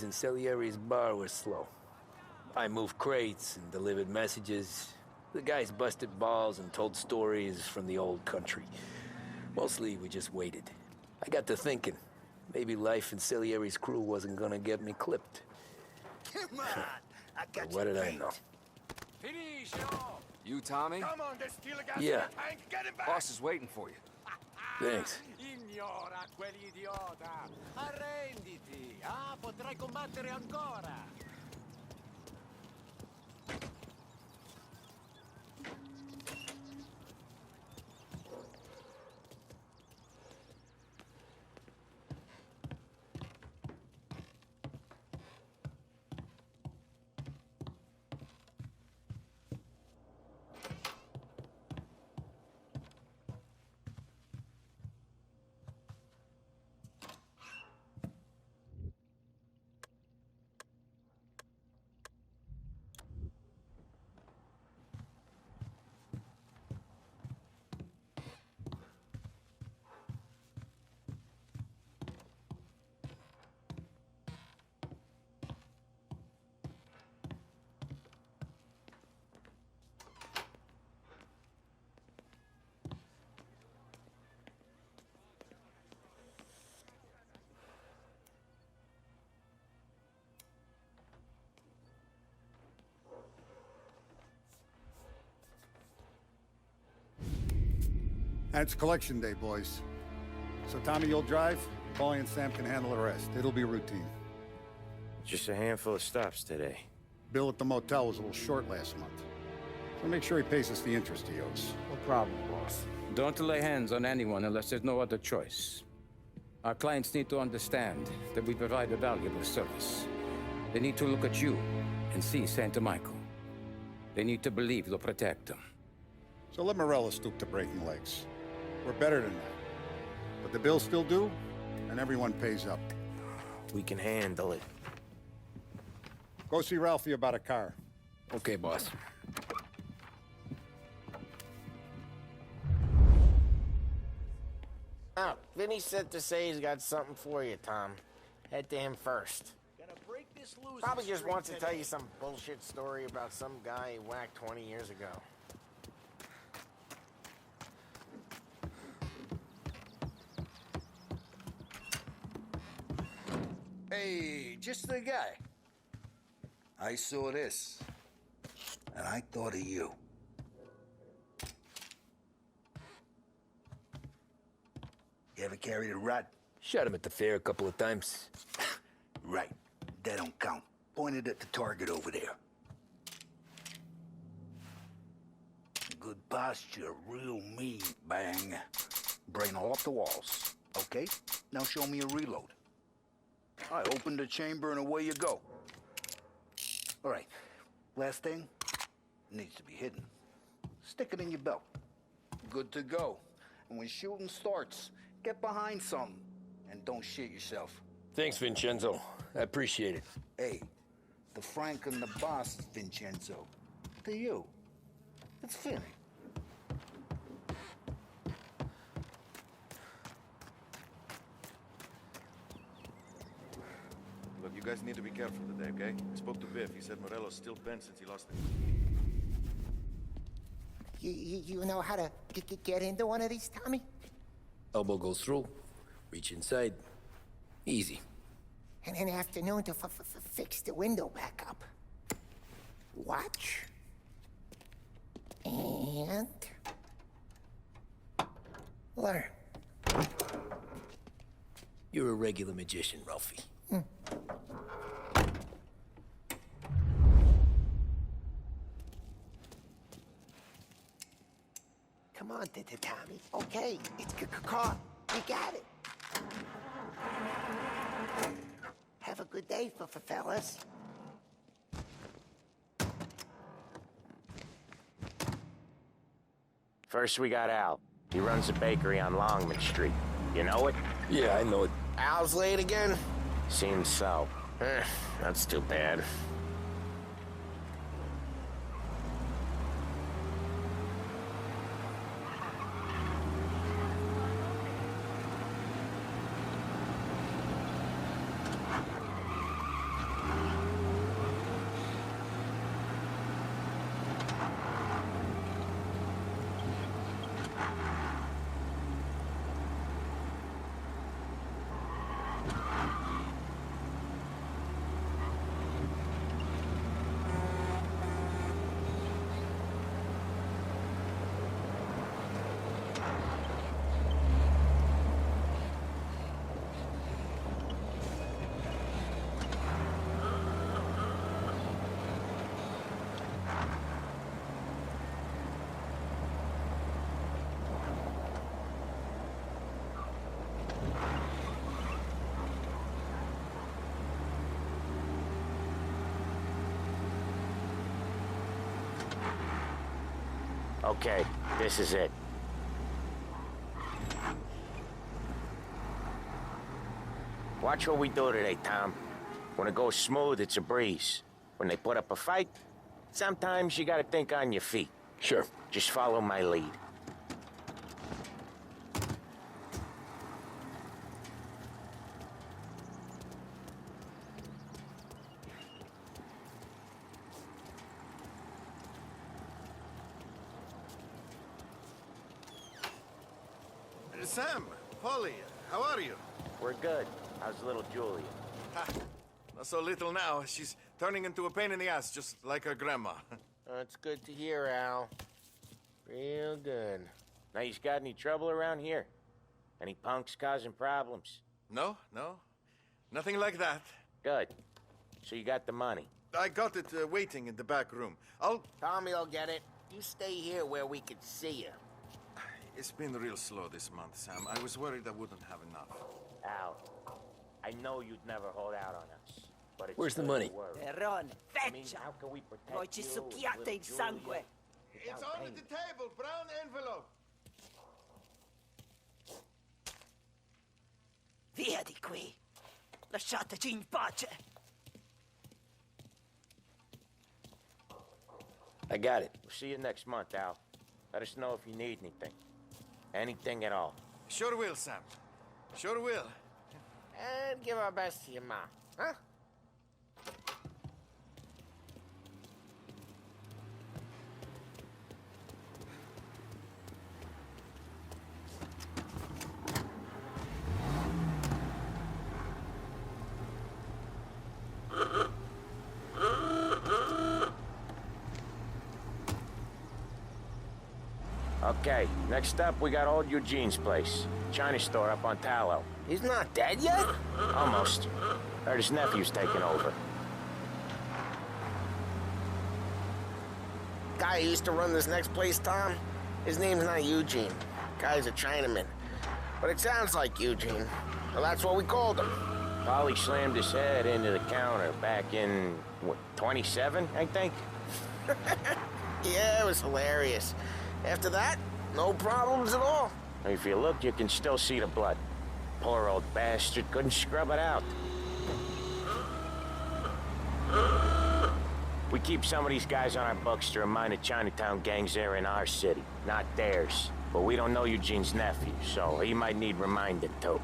in Salieri's bar were slow. I moved crates and delivered messages. The guys busted balls and told stories from the old country. Mostly, we just waited. I got to thinking, maybe life in Salieri's crew wasn't gonna get me clipped. Come on, I got But what did I know? You, Tommy? Come on, there's still a gas Yeah. in the tank. Get him back. Boss is waiting for you. Thanks. Ignora quell'idiota! Arrenditi! Ah, potrai combattere ancora! And it's collection day, boys. So Tommy, you'll drive. Paulie and Sam can handle the rest. It'll be routine. Just a handful of stops today. Bill at the motel was a little short last month. So make sure he pays us the interest he owes. No problem, boss. Don't lay hands on anyone unless there's no other choice. Our clients need to understand that we provide a valuable service. They need to look at you and see Santa Michael. They need to believe you'll protect them. So let Morella stoop to breaking legs. We're better than that. But the bill's still due, and everyone pays up. We can handle it. Go see Ralphie about a car. Okay, boss. Oh, Vinny sent to say he's got something for you, Tom. Head to him first. Probably just wants to tell you some bullshit story about some guy he whacked 20 years ago. Hey, just the guy. I saw this, and I thought of you. You ever carried a rat? Shot him at the fair a couple of times. Right. That don't count. Pointed at the target over there. Good posture, real mean, bang. Brain all off the walls. Okay? Now show me a reload. I open the chamber and away you go. All right. Last thing. Needs to be hidden. Stick it in your belt. Good to go. And when shooting starts, get behind something. And don't shit yourself. Thanks, Vincenzo. I appreciate it. Hey, the Frank and the boss, Vincenzo. To you. It's Vinny. Look, you guys need to be careful today, okay? I spoke to Biff. He said Morello's still bent since he lost it. You know how to get into one of these, Tommy? Elbow goes through. Reach inside. Easy. And an afternoon to fix the window back up. Watch. And... learn. You're a regular magician, Ralphie. Come on, Tommy. Okay, it's caught. We got it. Have a good day, fellas. First we got Al. He runs a bakery on Longman Street. You know it? Yeah, I know it. Al's late again? Seems so. That's too bad. Okay, this is it. Watch what we do today, Tom. When it goes smooth, it's a breeze. When they put up a fight, sometimes you gotta think on your feet. Sure. Just follow my lead. Sam, Polly, how are you? We're good. How's little Julia? Ha, not so little now. She's turning into a pain in the ass, just like her grandma. That's good to hear, Al. Real good. Now, you got any trouble around here? Any punks causing problems? No, nothing like that. Good. So you got the money. I got it waiting in the back room. Tommy'll get it. You stay here where we can see you. It's been real slow this month, Sam. I was worried I wouldn't have enough. Al, I know you'd never hold out on us, but it's Where's the still money? a worry. Perrone, I mean, feccia! how can we protect Poi ci you, succhiate little il sangue! It's on the table, brown envelope. Via di qui! Lasciateci in pace! I got it. We'll see you next month, Al. Let us know if you need anything. Anything at all. Sure will, Sam. Sure will. And give our best to your ma, huh? Okay, next up, we got old Eugene's place. China store up on Tallow. He's not dead yet? Almost. Heard his nephew's taking over. Guy who used to run this next place, Tom? His name's not Eugene. Guy's a Chinaman. But it sounds like Eugene. Well, that's what we called him. Polly slammed his head into the counter back in, what, 27, I think? Yeah, it was hilarious. After that, no problems at all. If you look, you can still see the blood. Poor old bastard couldn't scrub it out. We keep some of these guys on our books to remind the Chinatown gangs they're in our city, not theirs. But we don't know Eugene's nephew, so he might need reminding too.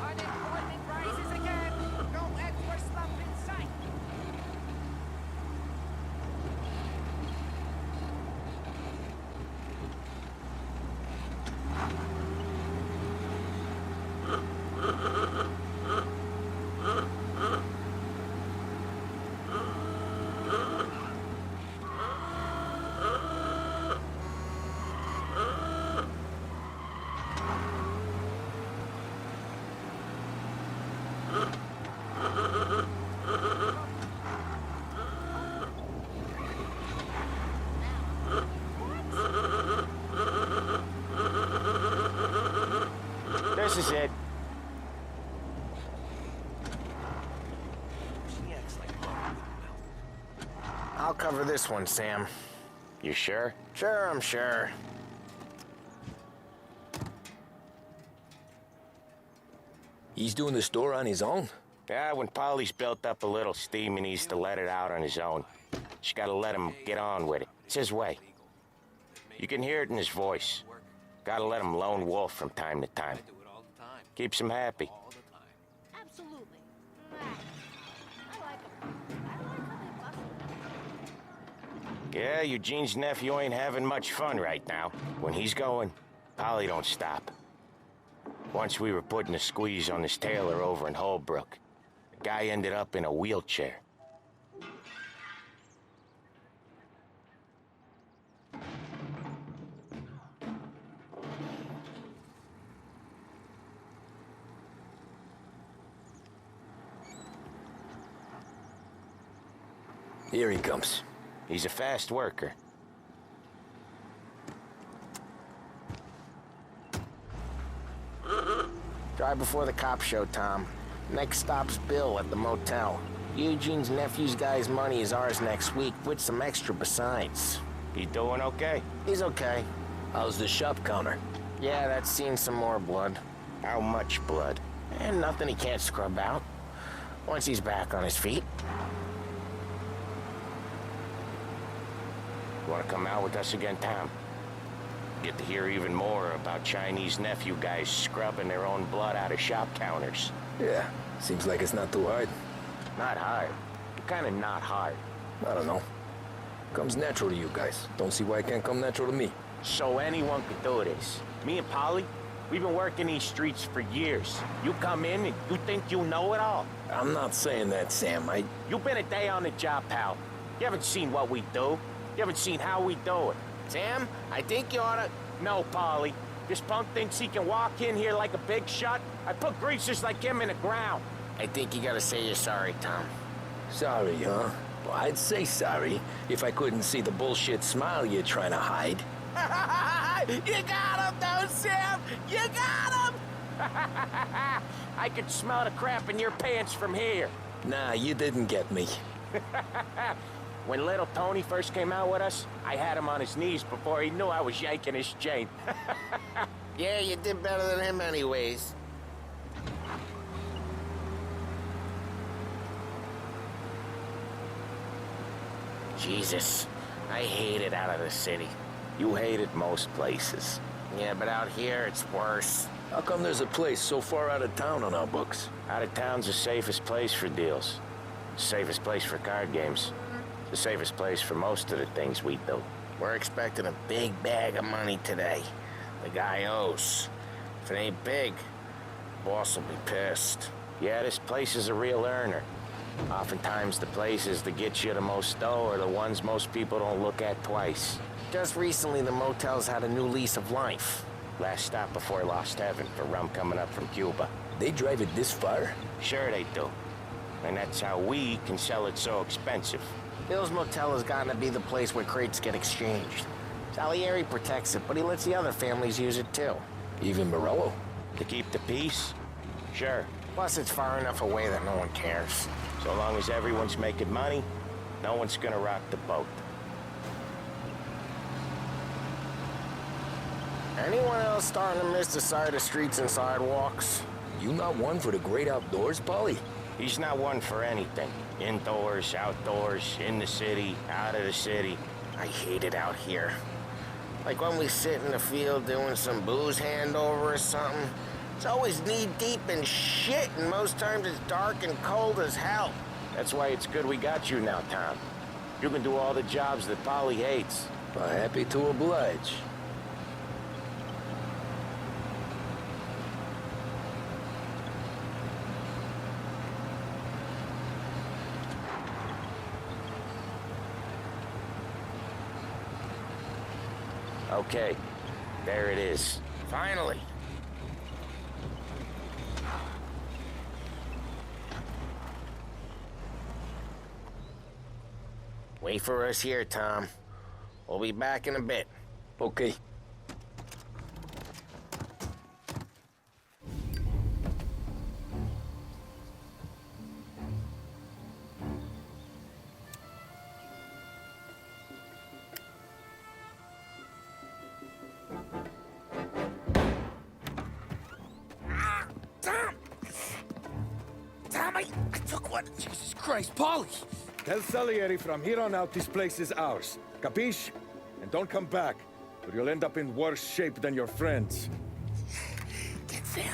Unemployment rises again! No end for slump in sight! This is it. I'll cover this one, Sam. You sure? Sure, I'm sure. He's doing the store on his own? Yeah, when Polly's built up a little steam, he needs to let it out on his own. Just gotta let him get on with it. It's his way. You can hear it in his voice. Gotta let him lone wolf from time to time. Keeps him happy. Absolutely. I like them. I like how they bustle. Yeah, Eugene's nephew ain't having much fun right now. When he's going, Polly don't stop. Once we were putting a squeeze on this tailor over in Holbrook. The guy ended up in a wheelchair. Here he comes. He's a fast worker. Drive before the cops show, Tom. Next stop's Bill at the motel. Eugene's nephew's guy's money is ours next week, with some extra besides. He doing okay? He's okay. How's the shop counter? Yeah, that's seen some more blood. How much blood? And nothing he can't scrub out. Once he's back on his feet. You wanna come out with us again, Tom? Get to hear even more about Chinese nephew guys scrubbing their own blood out of shop counters. Yeah, seems like it's not too hard. Not hard. Kinda not hard. I don't know. Comes natural to you guys. Don't see why it can't come natural to me. So anyone could do this. Me and Polly, we've been working these streets for years. You come in and you think you know it all. I'm not saying that, Sam. You've been a day on the job, pal. You haven't seen what we do. You haven't seen how we do it. Sam, I think you oughta... No, Polly. This punk thinks he can walk in here like a big shot. I put greasers like him in the ground. I think you gotta say you're sorry, Tom. Sorry, huh? Well, I'd say sorry if I couldn't see the bullshit smile you're trying to hide. You got him, though, Sam! You got him! I could smell the crap in your pants from here. Nah, you didn't get me. When little Tony first came out with us, I had him on his knees before he knew I was yanking his chain. Yeah, you did better than him anyways. Jesus, I hate it out of the city. You hate it most places. Yeah, but out here, it's worse. How come there's a place so far out of town on our books? Out of town's the safest place for deals. The safest place for card games. The safest place for most of the things we do. We're expecting a big bag of money today. The guy owes. If it ain't big, boss will be pissed. Yeah, this place is a real earner. Oftentimes the places that get you the most dough are the ones most people don't look at twice. Just recently, the motel's had a new lease of life. Last stop before Lost Heaven for rum coming up from Cuba. They drive it this far? Sure they do. And that's how we can sell it so expensive. Bill's Motel has gotten to be the place where crates get exchanged. Salieri protects it, but he lets the other families use it too. Even Morello? To keep the peace? Sure. Plus, it's far enough away that no one cares. So long as everyone's making money, no one's gonna rock the boat. Anyone else starting to miss the side of streets and sidewalks? You not one for the great outdoors, Polly? He's not one for anything. Indoors, outdoors, in the city, out of the city. I hate it out here. Like when we sit in the field doing some booze handover or something. It's always knee-deep in shit, and most times it's dark and cold as hell. That's why it's good we got you now, Tom. You can do all the jobs that Polly hates. Happy to oblige. Okay, there it is. Finally. Wait for us here, Tom. We'll be back in a bit. Okay. Tom, I took one. Jesus Christ, Polly! Tell Salieri from here on out this place is ours. Capiche? And don't come back, or you'll end up in worse shape than your friends. Get Sam.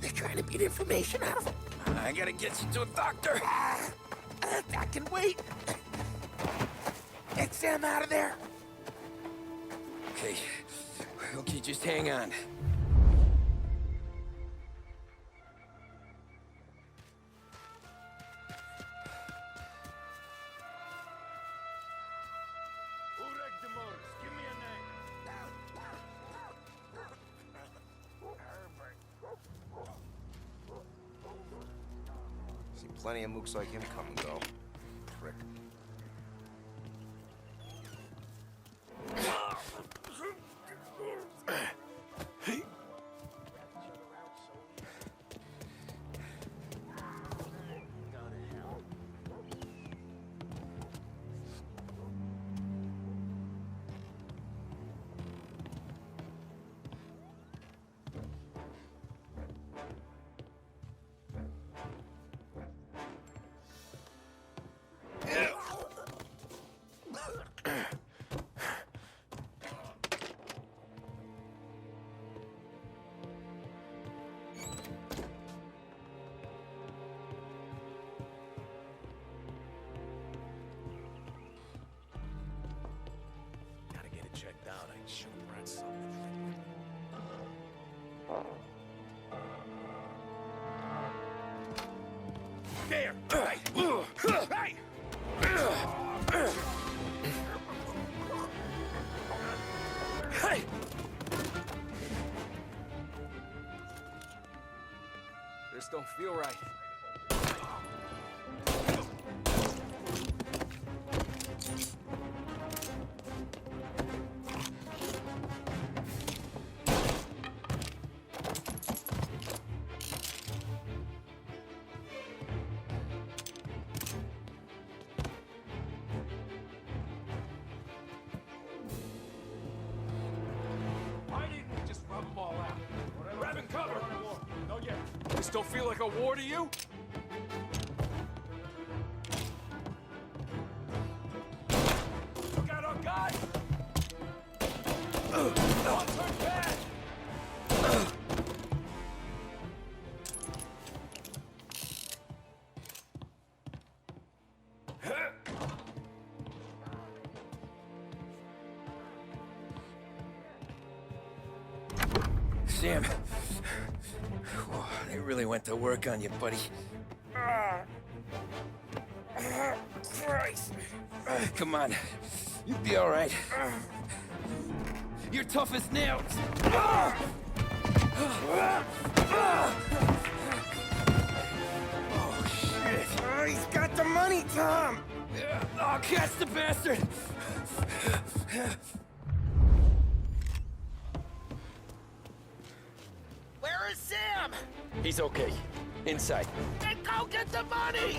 They're trying to beat information out of him. I gotta get you to a doctor. I can wait. Get Sam out of there. Okay. Okay, just hang on. Plenty of mooks like him come and go. Prick. There! Hey! Hey! This don't feel right. Why didn't we just rub them all out? Grabbing cover! No, yeah. This don't feel like a war to you? Look out, our guy! Don't turn back! Sam, whoa, they really went to work on you, buddy. Christ. Come on, you'll be all right. You're tough as nails. Oh, shit. Oh, he's got the money, Tom. Oh, catch the bastard. Where is Sam? He's okay. Inside. Then go get the money!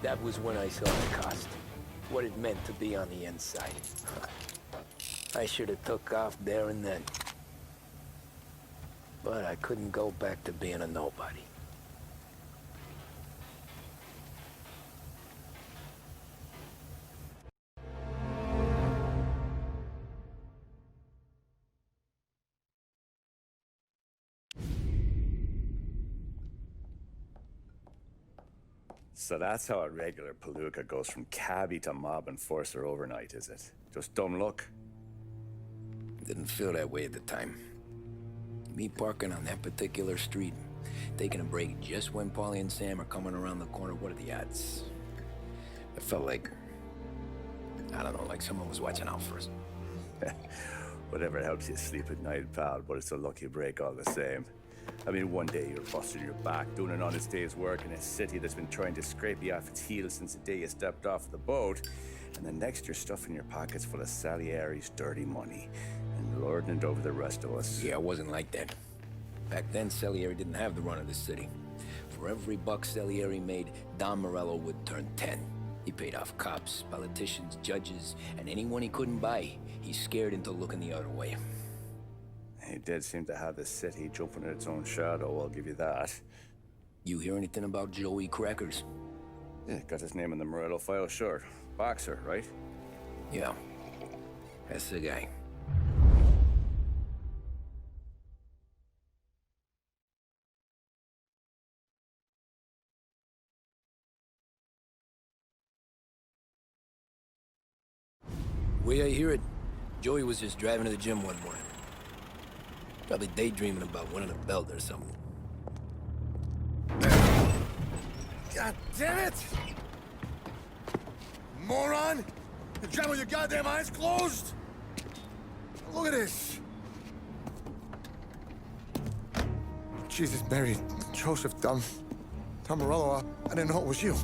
That was when I saw the cost. What it meant to be on the inside. I should have took off there and then. But I couldn't go back to being a nobody. So that's how a regular palooka goes from cabbie to mob enforcer overnight, is it? Just dumb luck? Didn't feel that way at the time. Me parking on that particular street, taking a break just when Paulie and Sam are coming around the corner, what are the odds? It felt like, I don't know, like someone was watching out for us. Whatever helps you sleep at night, pal, but it's a lucky break all the same. I mean, one day you're busting your back, doing an honest day's work in a city that's been trying to scrape you off its heels since the day you stepped off the boat, and the next you're stuffing your pockets full of Salieri's dirty money and lording it over the rest of us. Yeah, it wasn't like that. Back then, Salieri didn't have the run of the city. For every buck Salieri made, Don Morello would turn 10. He paid off cops, politicians, judges, and anyone he couldn't buy, he scared into looking the other way. He did seem to have the city jumping at its own shadow, I'll give you that. You hear anything about Joey Crackers? Yeah, got his name in the Morello file, sure. Boxer, right? Yeah, that's the guy. Way I hear it, Joey was just driving to the gym one morning. Probably daydreaming about winning a belt or something. God damn it! Moron! You're driving with your goddamn eyes closed? Look at this! Jesus, Mary, Joseph, Tom Morello, I didn't know it was you.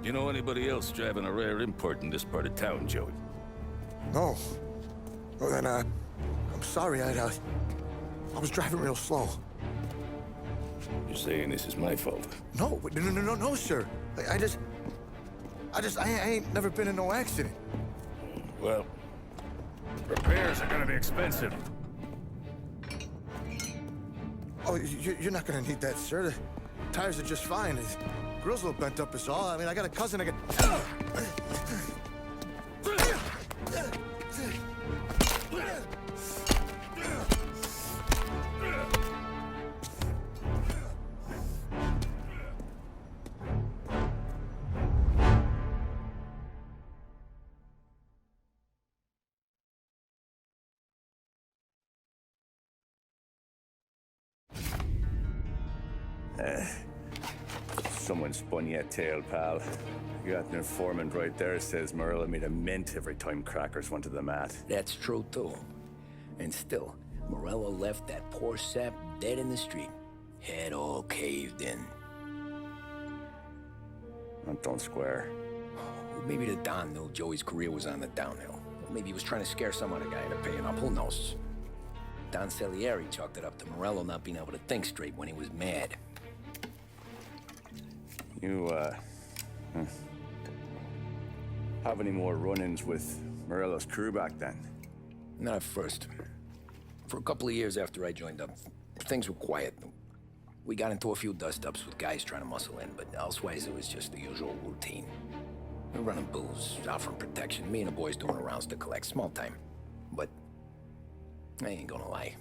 You know anybody else driving a rare import in this part of town, Joey? No. Well, then, I'm sorry, I was driving real slow. You're saying this is my fault? No, no, sir. I ain't never been in no accident. Well, repairs are gonna be expensive. Oh, you're not gonna need that, sir. The tires are just fine. The grill's a little bent up is all. I mean, I got a cousin I can... Someone spun you a tale, pal. You got an informant right there says Morello made a mint every time crackers went to the mat. That's true, too. And still, Morello left that poor sap dead in the street. Head all caved in. That don't square. Maybe the Don knew Joey's career was on the downhill. Maybe he was trying to scare some other guy into paying up. Who knows? Don Salieri chalked it up to Morello not being able to think straight when he was mad. You, have any more run-ins with Morello's crew back then? Not at first. For a couple of years after I joined up, things were quiet. We got into a few dust-ups with guys trying to muscle in, but elsewise it was just the usual routine. We were running booze, offering protection, me and the boys doing rounds to collect, small time. But I ain't gonna lie.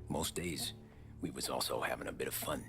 Most days, we was also having a bit of fun.